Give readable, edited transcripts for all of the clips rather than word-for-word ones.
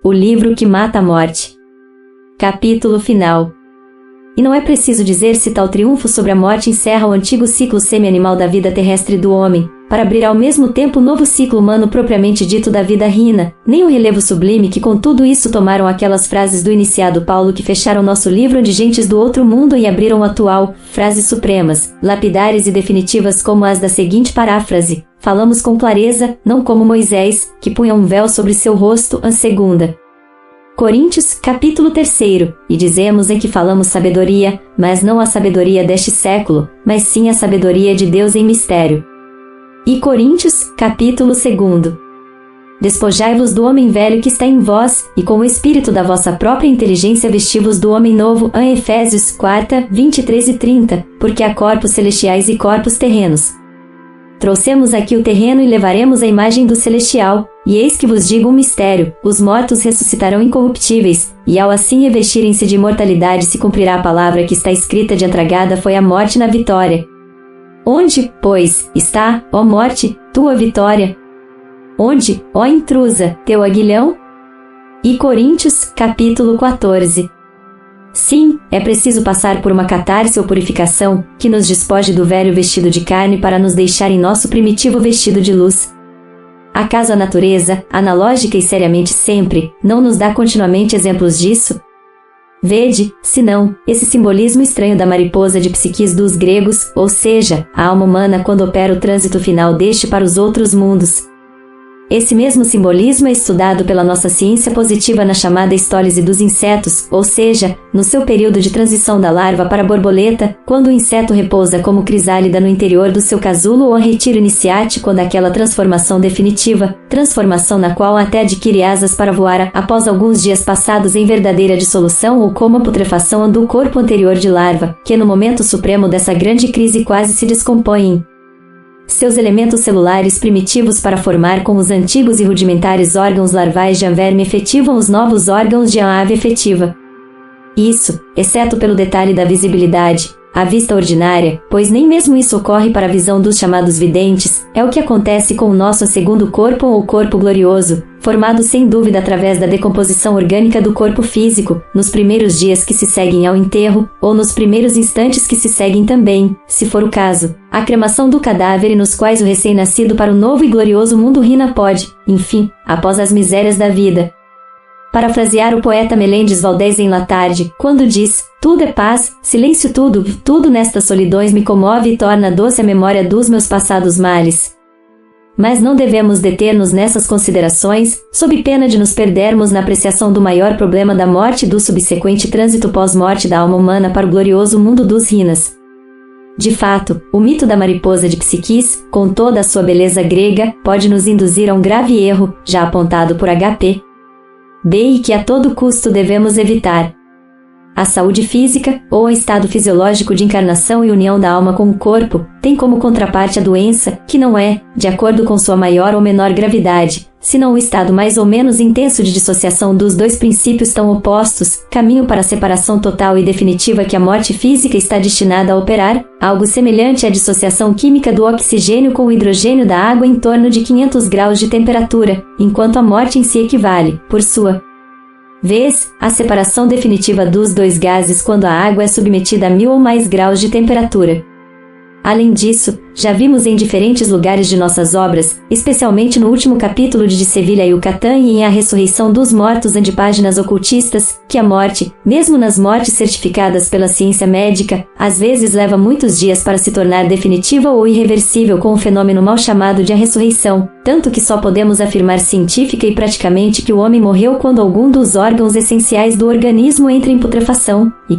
O livro que mata a morte. Capítulo final. E não é preciso dizer se tal triunfo sobre a morte encerra o antigo ciclo semi-animal da vida terrestre do homem, para abrir ao mesmo tempo o novo ciclo humano propriamente dito da vida rina, nem o relevo sublime que com tudo isso tomaram aquelas frases do iniciado Paulo que fecharam nosso livro de gentes do outro mundo e abriram o atual, frases supremas, lapidares e definitivas como as da seguinte paráfrase: falamos com clareza, não como Moisés, que punha um véu sobre seu rosto, a segunda. Coríntios, capítulo 3, e dizemos em que falamos sabedoria, mas não a sabedoria deste século, mas sim a sabedoria de Deus em mistério. E Coríntios, capítulo 2. Despojai-vos do homem velho que está em vós, e com o espírito da vossa própria inteligência vestivos do homem novo, a Efésios 4, 23 e 30, porque há corpos celestiais e corpos terrenos. Trouxemos aqui o terreno e levaremos a imagem do celestial, e eis que vos digo um mistério: os mortos ressuscitarão incorruptíveis, e ao assim revestirem-se de imortalidade se cumprirá a palavra que está escrita de antragada foi a morte na vitória. Onde, pois, está, ó morte, tua vitória? Onde, ó intrusa, teu aguilhão? E Coríntios, capítulo 14. Sim, é preciso passar por uma catarse ou purificação, que nos despoje do velho vestido de carne para nos deixar em nosso primitivo vestido de luz. Acaso a natureza, analógica e seriamente sempre, não nos dá continuamente exemplos disso? Vede, se não, esse simbolismo estranho da mariposa de psiquis dos gregos, ou seja, a alma humana quando opera o trânsito final deste para os outros mundos. Esse mesmo simbolismo é estudado pela nossa ciência positiva na chamada histólise dos insetos, ou seja, no seu período de transição da larva para a borboleta, quando o inseto repousa como crisálida no interior do seu casulo ou a retiro iniciático daquela transformação definitiva, transformação na qual até adquire asas para voar após alguns dias passados em verdadeira dissolução ou como a putrefação do corpo anterior de larva, que no momento supremo dessa grande crise quase se descompõe em seus elementos celulares primitivos para formar com os antigos e rudimentares órgãos larvais de verme efetivam os novos órgãos de ave efetiva. Isso, exceto pelo detalhe da visibilidade, a vista ordinária, pois nem mesmo isso ocorre para a visão dos chamados videntes, é o que acontece com o nosso segundo corpo ou corpo glorioso, formado sem dúvida através da decomposição orgânica do corpo físico, nos primeiros dias que se seguem ao enterro, ou nos primeiros instantes que se seguem também, se for o caso, a cremação do cadáver e nos quais o recém-nascido para o novo e glorioso mundo rina pode, enfim, após as misérias da vida. Parafrasear o poeta Melendez Valdez em La Tarde, quando diz: tudo é paz, silêncio tudo, tudo nestas solidões me comove e torna doce a memória dos meus passados males. Mas não devemos deter-nos nessas considerações, sob pena de nos perdermos na apreciação do maior problema da morte e do subsequente trânsito pós-morte da alma humana para o glorioso mundo dos rinas. De fato, o mito da mariposa de Psiquis, com toda a sua beleza grega, pode nos induzir a um grave erro, já apontado por H.P. B e que a todo custo devemos evitar. A saúde física, ou o estado fisiológico de encarnação e união da alma com o corpo, tem como contraparte a doença, que não é, de acordo com sua maior ou menor gravidade, senão o estado mais ou menos intenso de dissociação dos dois princípios tão opostos, caminho para a separação total e definitiva que a morte física está destinada a operar, algo semelhante à dissociação química do oxigênio com o hidrogênio da água em torno de 500 graus de temperatura, enquanto a morte em si equivale, por sua vez, à separação definitiva dos dois gases quando a água é submetida a 1000 ou mais graus de temperatura. Além disso, já vimos em diferentes lugares de nossas obras, especialmente no último capítulo de Sevilha e Yucatán e em A Ressurreição dos Mortos de páginas ocultistas, que a morte, mesmo nas mortes certificadas pela ciência médica, às vezes leva muitos dias para se tornar definitiva ou irreversível com o fenômeno mal chamado de a ressurreição, tanto que só podemos afirmar científica e praticamente que o homem morreu quando algum dos órgãos essenciais do organismo entra em putrefação, e,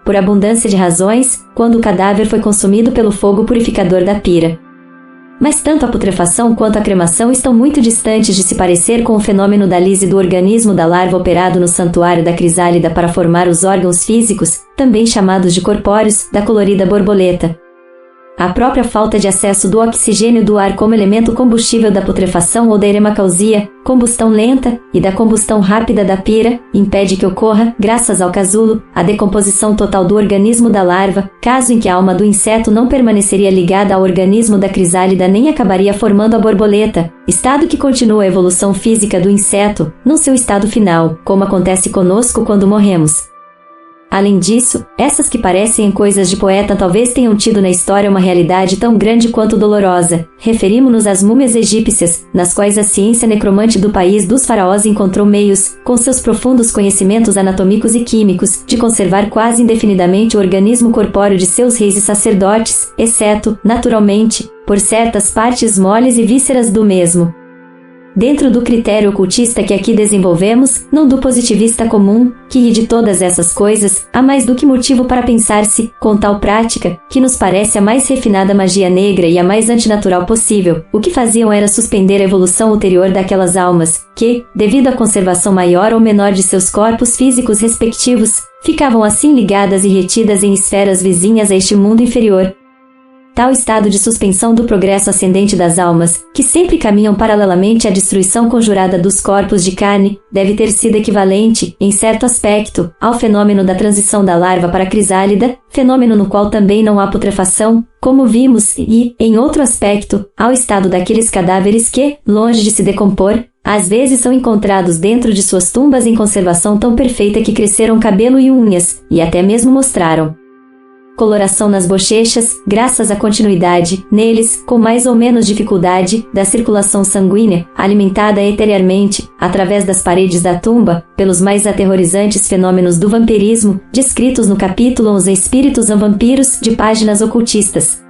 por abundância de razões, quando o cadáver foi consumido pelo fogo purificador da pira. Mas tanto a putrefação quanto a cremação estão muito distantes de se parecer com o fenômeno da lise do organismo da larva operado no santuário da crisálida para formar os órgãos físicos, também chamados de corpóreos, da colorida borboleta. A própria falta de acesso do oxigênio do ar como elemento combustível da putrefação ou da eremacausia, combustão lenta, e da combustão rápida da pira, impede que ocorra, graças ao casulo, a decomposição total do organismo da larva, caso em que a alma do inseto não permaneceria ligada ao organismo da crisálida nem acabaria formando a borboleta, estado que continua a evolução física do inseto, no seu estado final, como acontece conosco quando morremos. Além disso, essas que parecem coisas de poeta talvez tenham tido na história uma realidade tão grande quanto dolorosa. Referimos-nos às múmias egípcias, nas quais a ciência necromante do país dos faraós encontrou meios, com seus profundos conhecimentos anatômicos e químicos, de conservar quase indefinidamente o organismo corpóreo de seus reis e sacerdotes, exceto, naturalmente, por certas partes moles e vísceras do mesmo. Dentro do critério ocultista que aqui desenvolvemos, não do positivista comum, que de todas essas coisas, há mais do que motivo para pensar-se, com tal prática, que nos parece a mais refinada magia negra e a mais antinatural possível, o que faziam era suspender a evolução ulterior daquelas almas, que, devido à conservação maior ou menor de seus corpos físicos respectivos, ficavam assim ligadas e retidas em esferas vizinhas a este mundo inferior. Tal estado de suspensão do progresso ascendente das almas, que sempre caminham paralelamente à destruição conjurada dos corpos de carne, deve ter sido equivalente, em certo aspecto, ao fenômeno da transição da larva para a crisálida, fenômeno no qual também não há putrefação, como vimos, e, em outro aspecto, ao estado daqueles cadáveres que, longe de se decompor, às vezes são encontrados dentro de suas tumbas em conservação tão perfeita que cresceram cabelo e unhas, e até mesmo mostraram coloração nas bochechas, graças à continuidade, neles, com mais ou menos dificuldade, da circulação sanguínea, alimentada eterialmente, através das paredes da tumba, pelos mais aterrorizantes fenômenos do vampirismo, descritos no capítulo Os Espíritos Vampiros, de Páginas Ocultistas.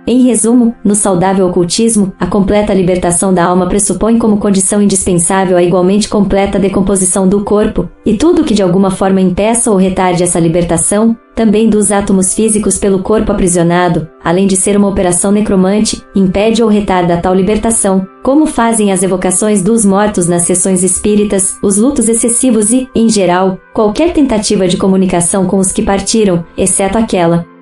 Em resumo, no saudável ocultismo, a completa libertação da alma pressupõe como condição indispensável a igualmente completa decomposição do corpo, e tudo que de alguma forma impeça ou retarde essa libertação, também dos átomos físicos pelo corpo aprisionado, além de ser uma operação necromante, impede ou retarda tal libertação, como fazem as evocações dos mortos nas sessões espíritas, os lutos excessivos e, em geral, qualquer tentativa de comunicação com os que partiram, exceto aquela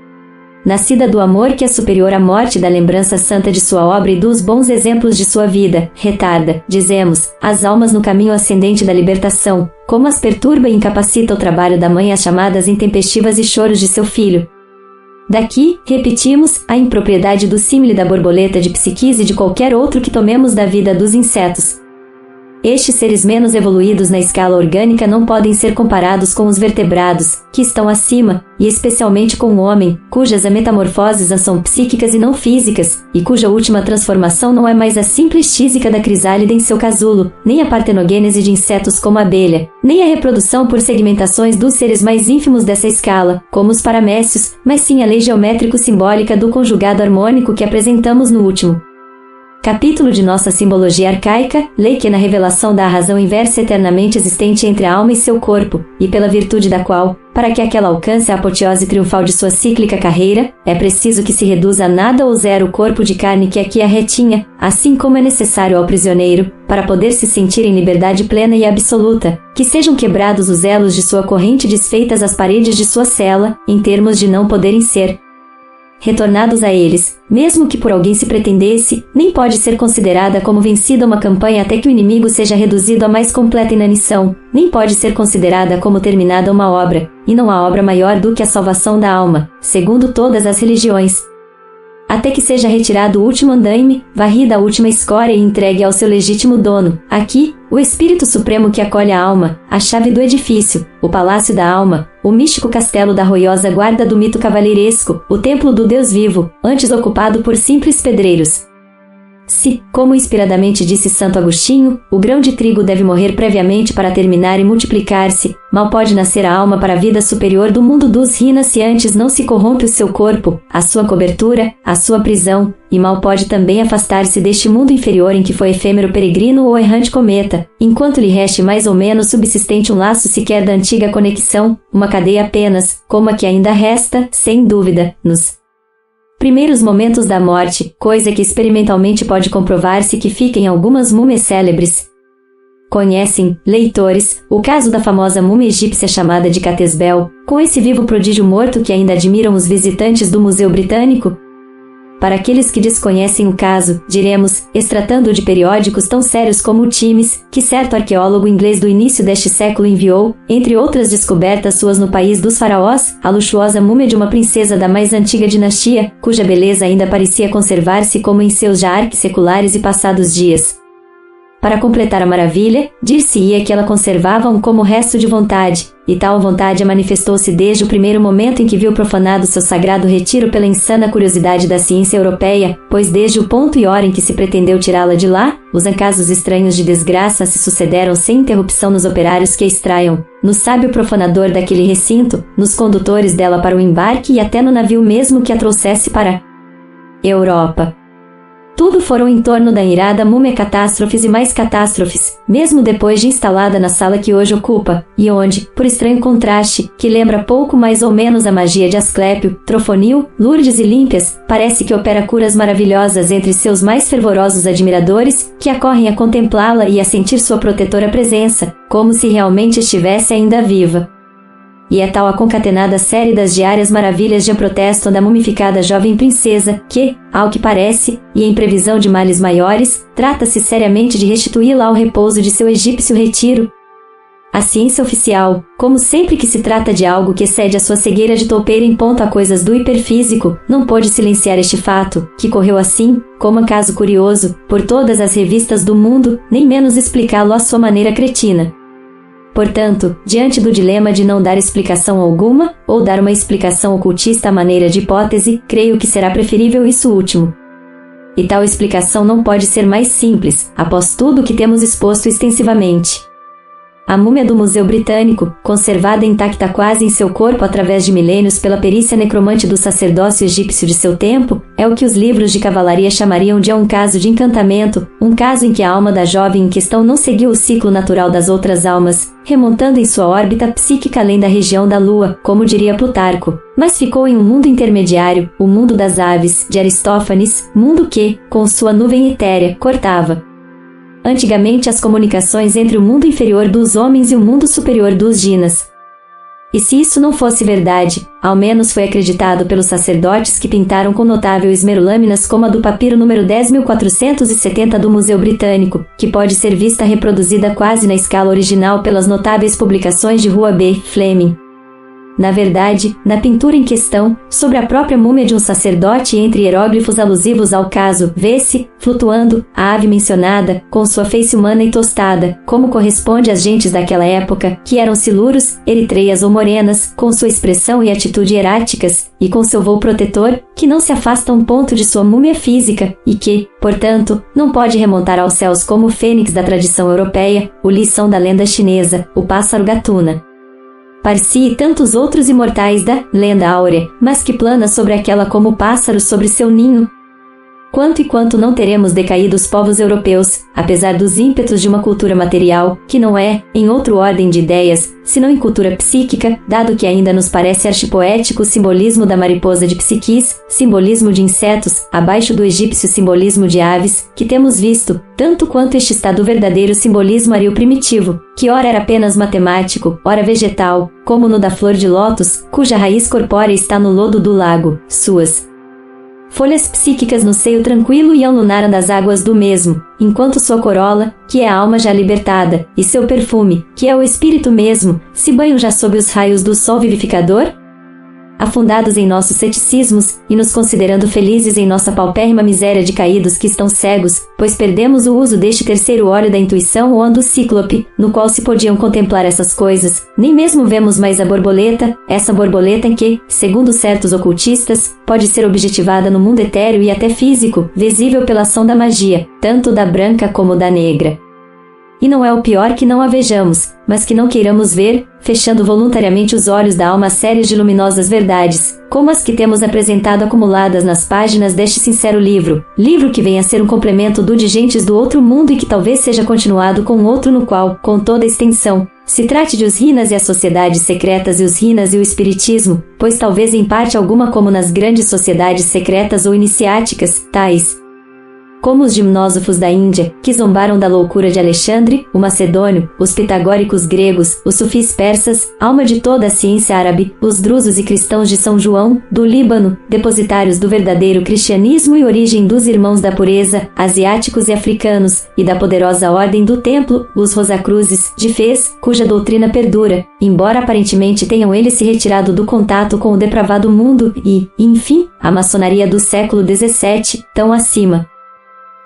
nascida do amor que é superior à morte da lembrança santa de sua obra e dos bons exemplos de sua vida, retarda, dizemos, as almas no caminho ascendente da libertação, como as perturba e incapacita o trabalho da mãe às chamadas intempestivas e choros de seu filho. Daqui, repetimos, a impropriedade do símile da borboleta de psiquise e de qualquer outro que tomemos da vida dos insetos. Estes seres menos evoluídos na escala orgânica não podem ser comparados com os vertebrados, que estão acima, e especialmente com o homem, cujas metamorfoses são psíquicas e não físicas, e cuja última transformação não é mais a simples tísica da crisálida em seu casulo, nem a partenogênese de insetos como a abelha, nem a reprodução por segmentações dos seres mais ínfimos dessa escala, como os paramécios, mas sim a lei geométrico-simbólica do conjugado harmônico que apresentamos no último capítulo de nossa simbologia arcaica, lei que na revelação da razão inversa eternamente existente entre a alma e seu corpo, e pela virtude da qual, para que aquela alcance a apoteose triunfal de sua cíclica carreira, é preciso que se reduza a nada ou zero o corpo de carne que aqui a retinha, assim como é necessário ao prisioneiro, para poder se sentir em liberdade plena e absoluta, que sejam quebrados os elos de sua corrente e desfeitas as paredes de sua cela, em termos de não poderem ser retornados a eles, mesmo que por alguém se pretendesse, nem pode ser considerada como vencida uma campanha até que o inimigo seja reduzido à mais completa inanição, nem pode ser considerada como terminada uma obra, e não há obra maior do que a salvação da alma, segundo todas as religiões. Até que seja retirado o último andaime, varrida a última escória e entregue ao seu legítimo dono, aqui, o Espírito Supremo que acolhe a alma, a chave do edifício, o palácio da alma, o místico castelo da roiosa guarda do mito cavalheiresco, o templo do Deus vivo, antes ocupado por simples pedreiros. Se, como inspiradamente disse Santo Agostinho, o grão de trigo deve morrer previamente para terminar e multiplicar-se, mal pode nascer a alma para a vida superior do mundo dos rinas se antes não se corrompe o seu corpo, a sua cobertura, a sua prisão, e mal pode também afastar-se deste mundo inferior em que foi efêmero peregrino ou errante cometa, enquanto lhe reste mais ou menos subsistente um laço sequer da antiga conexão, uma cadeia apenas, como a que ainda resta, sem dúvida, nos primeiros momentos da morte, coisa que experimentalmente pode comprovar-se que fica em algumas múmias célebres. Conhecem, leitores, o caso da famosa múmia egípcia chamada de Catesbel, com esse vivo prodígio morto que ainda admiram os visitantes do Museu Britânico? Para aqueles que desconhecem o caso, diremos, extratando de periódicos tão sérios como o Times, que certo arqueólogo inglês do início deste século enviou, entre outras descobertas suas no país dos faraós, a luxuosa múmia de uma princesa da mais antiga dinastia, cuja beleza ainda parecia conservar-se como em seus já arquisseculares e passados dias. Para completar a maravilha, dir-se-ia que ela conservava um como resto de vontade, e tal vontade a manifestou-se desde o primeiro momento em que viu profanado seu sagrado retiro pela insana curiosidade da ciência europeia, pois desde o ponto e hora em que se pretendeu tirá-la de lá, os casos estranhos de desgraça se sucederam sem interrupção nos operários que a extraiam, no sábio profanador daquele recinto, nos condutores dela para o embarque e até no navio mesmo que a trouxesse para Europa. Tudo foram em torno da irada múmia catástrofes e mais catástrofes, mesmo depois de instalada na sala que hoje ocupa, e onde, por estranho contraste, que lembra pouco mais ou menos a magia de Asclépio, Trofonil, Lourdes e Límpias, parece que opera curas maravilhosas entre seus mais fervorosos admiradores, que acorrem a contemplá-la e a sentir sua protetora presença, como se realmente estivesse ainda viva. E é tal a concatenada série das diárias maravilhas de protesto da mumificada jovem princesa, que, ao que parece, e em previsão de males maiores, trata-se seriamente de restituí-la ao repouso de seu egípcio retiro. A ciência oficial, como sempre que se trata de algo que excede a sua cegueira de toupeira em ponto a coisas do hiperfísico, não pôde silenciar este fato, que correu assim, como um caso curioso, por todas as revistas do mundo, nem menos explicá-lo à sua maneira cretina. Portanto, diante do dilema de não dar explicação alguma, ou dar uma explicação ocultista à maneira de hipótese, creio que será preferível isso último. E tal explicação não pode ser mais simples, após tudo o que temos exposto extensivamente. A múmia do Museu Britânico, conservada intacta quase em seu corpo através de milênios pela perícia necromante do sacerdócio egípcio de seu tempo, é o que os livros de cavalaria chamariam de um caso de encantamento, um caso em que a alma da jovem em questão não seguiu o ciclo natural das outras almas, remontando em sua órbita psíquica além da região da Lua, como diria Plutarco, mas ficou em um mundo intermediário, o mundo das aves, de Aristófanes, mundo que, com sua nuvem etérea, cortava antigamente as comunicações entre o mundo inferior dos homens e o mundo superior dos jinas. E se isso não fosse verdade, ao menos foi acreditado pelos sacerdotes que pintaram com notável esmero lâminas como a do papiro número 10.470 do Museu Britânico, que pode ser vista reproduzida quase na escala original pelas notáveis publicações de Rua B. Fleming. Na verdade, na pintura em questão, sobre a própria múmia de um sacerdote entre hieróglifos alusivos ao caso, vê-se, flutuando, a ave mencionada, com sua feice humana e tostada, como corresponde às gentes daquela época, que eram siluros, eritreias ou morenas, com sua expressão e atitude hieráticas, e com seu voo protetor, que não se afasta um ponto de sua múmia física, e que, portanto, não pode remontar aos céus como o fênix da tradição europeia, o lição da lenda chinesa, o pássaro gatuna. Parsi e tantos outros imortais da lenda áurea, mas que plana sobre aquela como o pássaro sobre seu ninho. Quanto e quanto não teremos decaído os povos europeus, apesar dos ímpetos de uma cultura material, que não é, em outra ordem de ideias, senão em cultura psíquica, dado que ainda nos parece archipoético o simbolismo da mariposa de Psiquis, simbolismo de insetos, abaixo do egípcio simbolismo de aves, que temos visto, tanto quanto este está do verdadeiro simbolismo ario primitivo, que ora era apenas matemático, ora vegetal, como no da flor de lótus, cuja raiz corpórea está no lodo do lago, suas folhas psíquicas no seio tranquilo e lunar das águas do mesmo, enquanto sua corola, que é a alma já libertada, e seu perfume, que é o espírito mesmo, se banham já sob os raios do sol vivificador? Afundados em nossos ceticismos, e nos considerando felizes em nossa paupérrima miséria de caídos que estão cegos, pois perdemos o uso deste terceiro óleo da intuição ou do cíclope, no qual se podiam contemplar essas coisas, nem mesmo vemos mais a borboleta, essa borboleta em que, segundo certos ocultistas, pode ser objetivada no mundo etéreo e até físico, visível pela ação da magia, tanto da branca como da negra. E não é o pior que não a vejamos, mas que não queiramos ver, fechando voluntariamente os olhos da alma a séries de luminosas verdades, como as que temos apresentado acumuladas nas páginas deste sincero livro que vem a ser um complemento do de gentes do outro mundo e que talvez seja continuado com outro no qual, com toda a extensão, se trate de os rinas e as sociedades secretas e os rinas e o espiritismo, pois talvez em parte alguma como nas grandes sociedades secretas ou iniciáticas, tais como os gimnósofos da Índia, que zombaram da loucura de Alexandre, o macedônio, os pitagóricos gregos, os sufis persas, alma de toda a ciência árabe, os drusos e cristãos de São João, do Líbano, depositários do verdadeiro cristianismo e origem dos irmãos da pureza, asiáticos e africanos, e da poderosa ordem do templo, os Rosacruzes, de Fez, cuja doutrina perdura, embora aparentemente tenham eles se retirado do contato com o depravado mundo, e, enfim, a maçonaria do século XVII, tão acima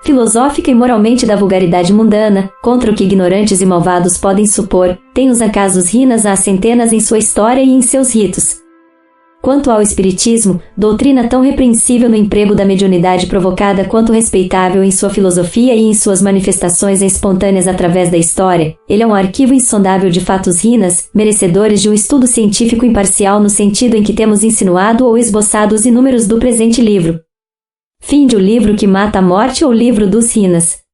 filosófica e moralmente da vulgaridade mundana, contra o que ignorantes e malvados podem supor, tem os acasos rinas às centenas em sua história e em seus ritos. Quanto ao espiritismo, doutrina tão repreensível no emprego da mediunidade provocada quanto respeitável em sua filosofia e em suas manifestações espontâneas através da história, ele é um arquivo insondável de fatos rinas, merecedores de um estudo científico imparcial no sentido em que temos insinuado ou esboçado os inúmeros do presente livro. Fim de O Livro que Mata a Morte ou Livro dos Rinas.